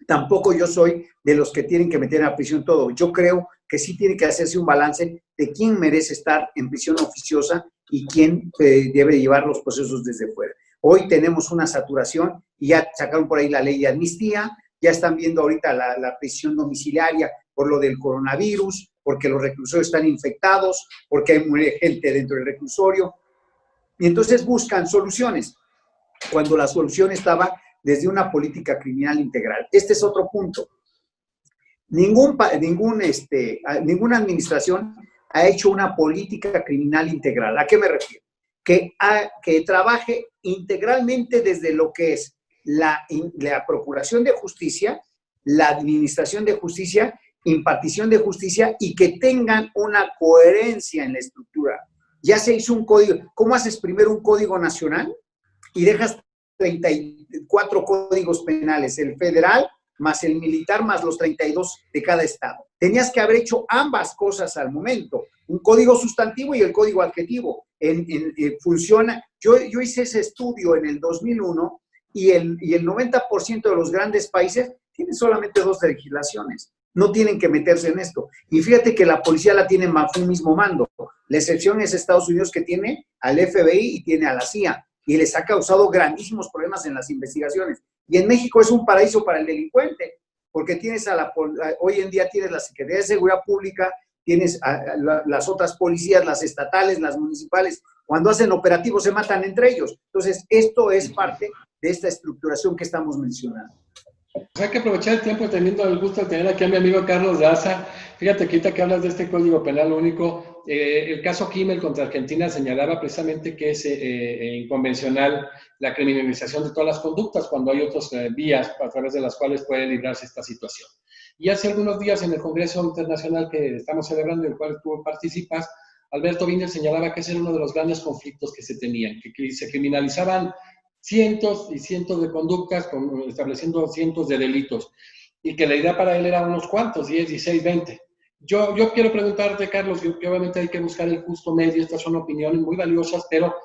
Tampoco yo soy de los que tienen que meter a prisión todo. Yo creo que sí tiene que hacerse un balance de quién merece estar en prisión oficiosa y quién debe llevar los procesos desde fuera. Hoy tenemos una saturación y ya sacaron por ahí la ley de amnistía, ya están viendo ahorita la prisión domiciliaria por lo del coronavirus, porque los reclusorios están infectados, porque hay gente dentro del reclusorio. Y entonces buscan soluciones, cuando la solución estaba desde una política criminal integral. Este es otro punto. Ninguna administración ha hecho una política criminal integral. ¿A qué me refiero? Que trabaje integralmente desde lo que es la procuración de justicia, la administración de justicia, impartición de justicia y que tengan una coherencia en la estructura. Ya se hizo un código. ¿Cómo haces primero un código nacional y dejas 34 códigos penales, el federal más el militar más los 32 de cada estado? Tenías que haber hecho ambas cosas al momento, un código sustantivo y el código adjetivo. Funciona. Yo hice ese estudio en el 2001 y el 90% de los grandes países tienen solamente 2 legislaciones. No tienen que meterse en esto. Y fíjate que la policía la tiene bajo un mismo mando. La excepción es Estados Unidos, que tiene al FBI y tiene a la CIA. Y les ha causado grandísimos problemas en las investigaciones. Y en México es un paraíso para el delincuente, porque tienes hoy en día tienes la Secretaría de Seguridad Pública, tienes las otras policías, las estatales, las municipales. Cuando hacen operativos se matan entre ellos. Entonces, esto es parte de esta estructuración que estamos mencionando. Pues hay que aprovechar el tiempo, teniendo el gusto de tener aquí a mi amigo Carlos Daza. Fíjate que ahorita que hablas de este Código Penal único, el caso Kimmel contra Argentina señalaba precisamente que es inconvencional la criminalización de todas las conductas cuando hay otras vías a través de las cuales puede librarse esta situación. Y hace algunos días en el Congreso Internacional que estamos celebrando, en el cual tú participas, Alberto Binder señalaba que ese era uno de los grandes conflictos que se tenían, que se criminalizaban cientos y cientos de conductas, estableciendo cientos de delitos, y que la idea para él era unos cuantos, 10, 16, 20. Yo quiero preguntarte, Carlos, que obviamente hay que buscar el justo medio, estas son opiniones muy valiosas, pero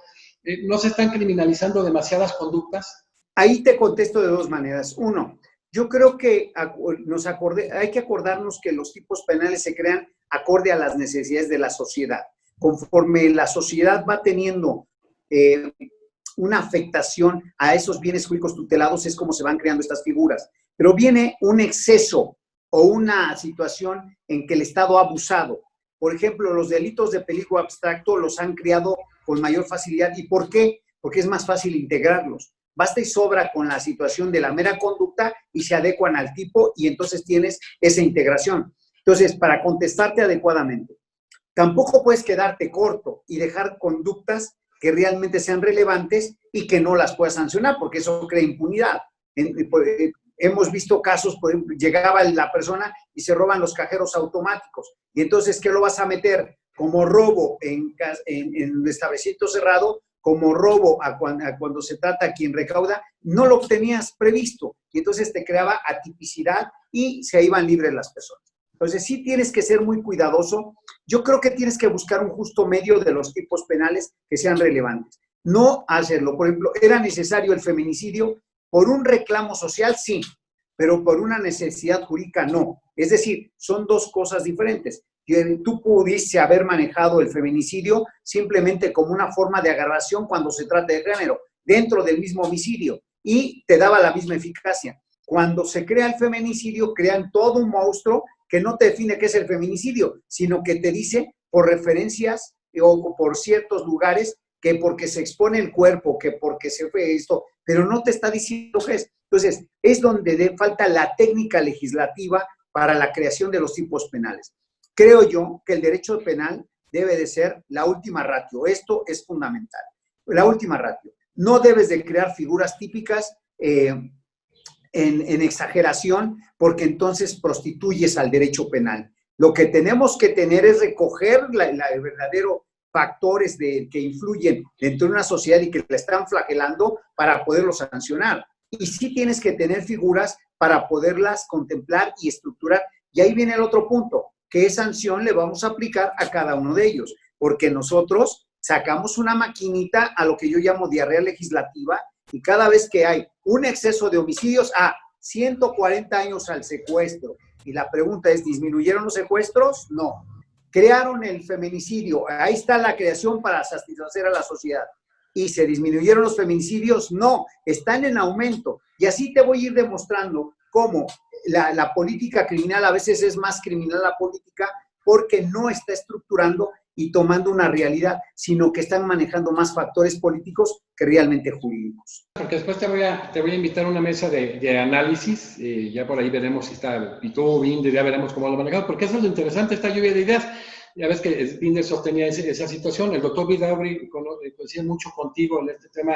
¿no se están criminalizando demasiadas conductas? Ahí te contesto de 2 maneras. Uno, yo creo que hay que acordarnos que los tipos penales se crean acorde a las necesidades de la sociedad. Conforme la sociedad va teniendo una afectación a esos bienes jurídicos tutelados, es como se van creando estas figuras. Pero viene un exceso o una situación en que el Estado ha abusado. Por ejemplo, los delitos de peligro abstracto los han creado con mayor facilidad. ¿Y por qué? Porque es más fácil integrarlos. Basta y sobra con la situación de la mera conducta y se adecuan al tipo y entonces tienes esa integración. Entonces, para contestarte adecuadamente, tampoco puedes quedarte corto y dejar conductas que realmente sean relevantes y que no las puedas sancionar, porque eso crea impunidad. Hemos visto casos, por ejemplo, llegaba la persona y se roban los cajeros automáticos. Y entonces, ¿qué lo vas a meter? Como robo en establecimiento cerrado, como robo cuando se trata a quien recauda, no lo tenías previsto. Y entonces te creaba atipicidad y se iban libres las personas. Entonces, sí tienes que ser muy cuidadoso. Yo creo que tienes que buscar un justo medio de los tipos penales que sean relevantes. No hacerlo. Por ejemplo, ¿era necesario el feminicidio? Por un reclamo social, sí, pero por una necesidad jurídica, no. Es decir, son 2 cosas diferentes. Tú pudiste haber manejado el feminicidio simplemente como una forma de agravación cuando se trata de género, dentro del mismo homicidio, y te daba la misma eficacia. Cuando se crea el feminicidio, crean todo un monstruo que no te define qué es el feminicidio, sino que te dice por referencias o por ciertos lugares que porque se expone el cuerpo, que porque se fue esto, pero no te está diciendo qué es. Entonces, es donde falta la técnica legislativa para la creación de los tipos penales. Creo yo que el derecho penal debe de ser la última ratio. Esto es fundamental. La última ratio. No debes de crear figuras típicas en exageración, porque entonces prostituyes al derecho penal. Lo que tenemos que tener es recoger el verdadero factores que influyen dentro de una sociedad y que la están flagelando para poderlos sancionar. Y sí tienes que tener figuras para poderlas contemplar y estructurar. Y ahí viene el otro punto. ¿Qué sanción le vamos a aplicar a cada uno de ellos? Porque nosotros sacamos una maquinita a lo que yo llamo diarrea legislativa y cada vez que hay un exceso de homicidios, 140 años al secuestro. Y la pregunta es, ¿disminuyeron los secuestros? No. Crearon el feminicidio, ahí está la creación para satisfacer a la sociedad. ¿Y se disminuyeron los feminicidios? No, están en aumento. Y así te voy a ir demostrando cómo la política criminal a veces es más criminal la política porque no está estructurando y tomando una realidad, sino que están manejando más factores políticos que realmente jurídicos. Porque después te voy a invitar a una mesa de análisis, ya por ahí veremos si está Pitó, Binder, ya veremos cómo lo manejamos, porque eso es lo interesante, esta lluvia de ideas. Ya ves que Binder sostenía esa situación, el doctor Vidaurri coincide mucho contigo en este tema,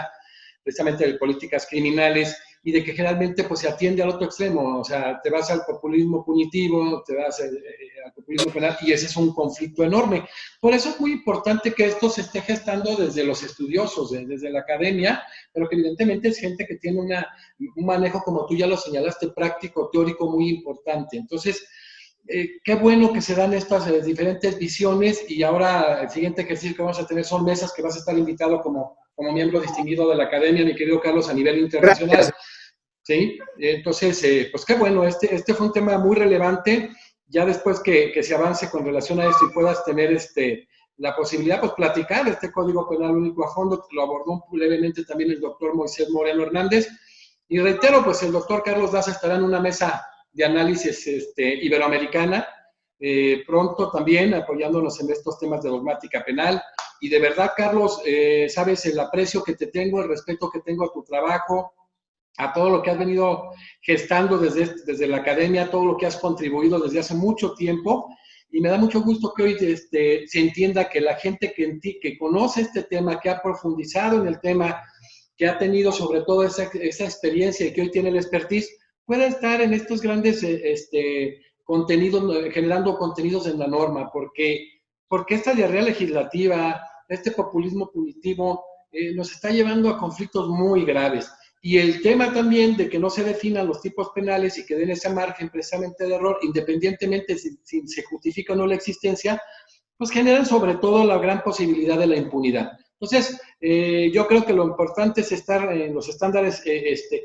precisamente de políticas criminales, y de que generalmente pues se atiende al otro extremo, o sea, te vas al populismo punitivo, te vas al populismo penal, y ese es un conflicto enorme. Por eso es muy importante que esto se esté gestando desde los estudiosos, desde la academia, pero que evidentemente es gente que tiene un manejo, como tú ya lo señalaste, práctico, teórico muy importante. Entonces, qué bueno que se dan estas diferentes visiones, y ahora el siguiente ejercicio que vamos a tener son mesas que vas a estar invitado como miembro distinguido de la academia, mi querido Carlos, a nivel internacional. Gracias. ¿Sí? Entonces, pues qué bueno, este fue un tema muy relevante. Ya después que se avance con relación a esto y puedas tener la posibilidad, pues platicar este Código Penal Único a fondo, lo abordó levemente también el doctor Moisés Moreno Hernández. Y reitero, pues el doctor Carlos Daza estará en una mesa de análisis iberoamericana, pronto también apoyándonos en estos temas de dogmática penal. Y de verdad, Carlos, sabes el aprecio que te tengo, el respeto que tengo a tu trabajo, a todo lo que has venido gestando desde la academia, todo lo que has contribuido desde hace mucho tiempo, y me da mucho gusto que hoy se entienda que la gente que conoce este tema, que ha profundizado en el tema, que ha tenido sobre todo esa experiencia y que hoy tiene el expertise, pueda estar en estos grandes contenidos, generando contenidos en la norma, porque esta diarrea legislativa, este populismo punitivo, nos está llevando a conflictos muy graves. Y el tema también de que no se definan los tipos penales y que den ese margen precisamente de error, independientemente si se justifica o no la existencia, pues generan sobre todo la gran posibilidad de la impunidad. Entonces, yo creo que lo importante es estar en los estándares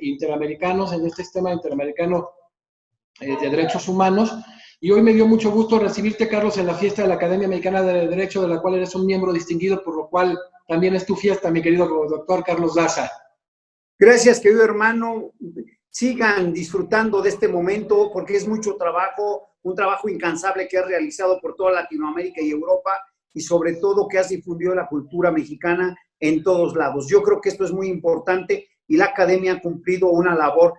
interamericanos, en este sistema interamericano de derechos humanos. Y hoy me dio mucho gusto recibirte, Carlos, en la fiesta de la Academia Mexicana de Derecho, de la cual eres un miembro distinguido, por lo cual también es tu fiesta, mi querido doctor Carlos Daza. Gracias, querido hermano. Sigan disfrutando de este momento porque es mucho trabajo, un trabajo incansable que has realizado por toda Latinoamérica y Europa, y sobre todo que has difundido la cultura mexicana en todos lados. Yo creo que esto es muy importante y la academia ha cumplido una labor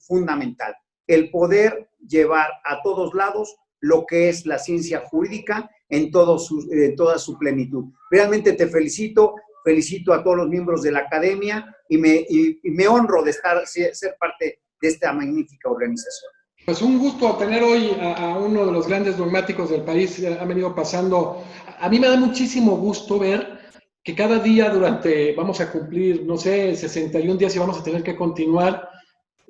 fundamental. El poder llevar a todos lados lo que es la ciencia jurídica en toda su plenitud. Realmente te felicito. Felicito a todos los miembros de la academia y me honro de ser parte de esta magnífica organización. Pues un gusto tener hoy a uno de los grandes dogmáticos del país. Ha venido pasando. A mí me da muchísimo gusto ver que cada día vamos a cumplir, no sé, 61 días y vamos a tener que continuar.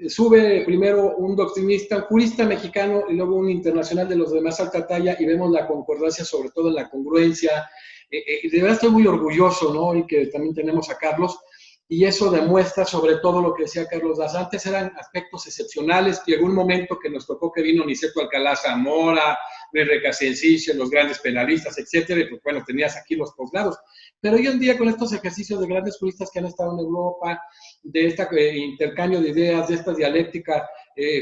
Sube primero un doctrinista, un jurista mexicano y luego un internacional de los de más alta talla, y vemos la concordancia, sobre todo en la congruencia. De verdad estoy muy orgulloso, ¿no? Y que también tenemos a Carlos, y eso demuestra sobre todo lo que decía Carlos Daza. Antes eran aspectos excepcionales, llegó un momento que nos tocó que vino Niceto Alcalá Zamora, Luis Recacencicio, los grandes penalistas, etcétera, y pues bueno, tenías aquí los posgrados. Pero hoy en día, con estos ejercicios de grandes juristas que han estado en Europa, de este intercambio de ideas, de esta dialéctica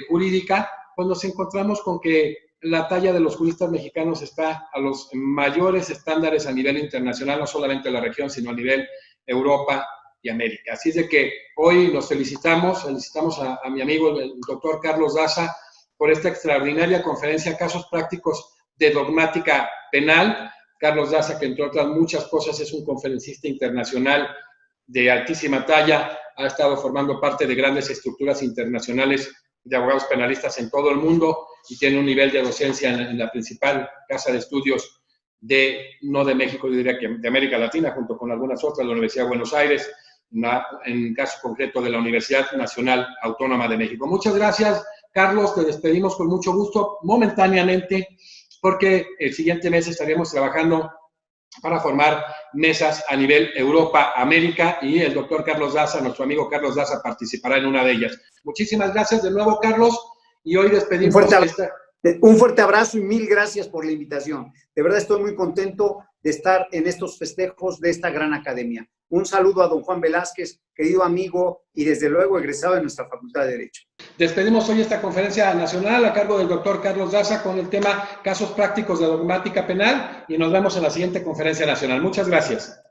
jurídica, pues nos encontramos con que la talla de los juristas mexicanos está a los mayores estándares a nivel internacional, no solamente en la región, sino a nivel Europa y América. Así es de que hoy nos felicitamos a mi amigo el doctor Carlos Daza por esta extraordinaria conferencia, Casos Prácticos de Dogmática Penal. Carlos Daza, que entre otras muchas cosas es un conferencista internacional de altísima talla, ha estado formando parte de grandes estructuras internacionales de abogados penalistas en todo el mundo y tiene un nivel de docencia en la principal casa de estudios no de México, yo diría que de América Latina, junto con algunas otras, la Universidad de Buenos Aires, en caso concreto de la Universidad Nacional Autónoma de México. Muchas gracias, Carlos, te despedimos con mucho gusto, momentáneamente, porque el siguiente mes estaremos trabajando para formar mesas a nivel Europa, América, y el doctor Carlos Daza, nuestro amigo Carlos Daza, participará en una de ellas. Muchísimas gracias de nuevo, Carlos, y hoy despedimos un fuerte abrazo y mil gracias por la invitación. De verdad estoy muy contento de estar en estos festejos de esta gran academia. Un saludo a don Juan Velázquez, querido amigo y desde luego egresado de nuestra Facultad de Derecho. Despedimos hoy esta conferencia nacional a cargo del doctor Carlos Daza con el tema Casos Prácticos de Dogmática Penal y nos vemos en la siguiente conferencia nacional. Muchas gracias.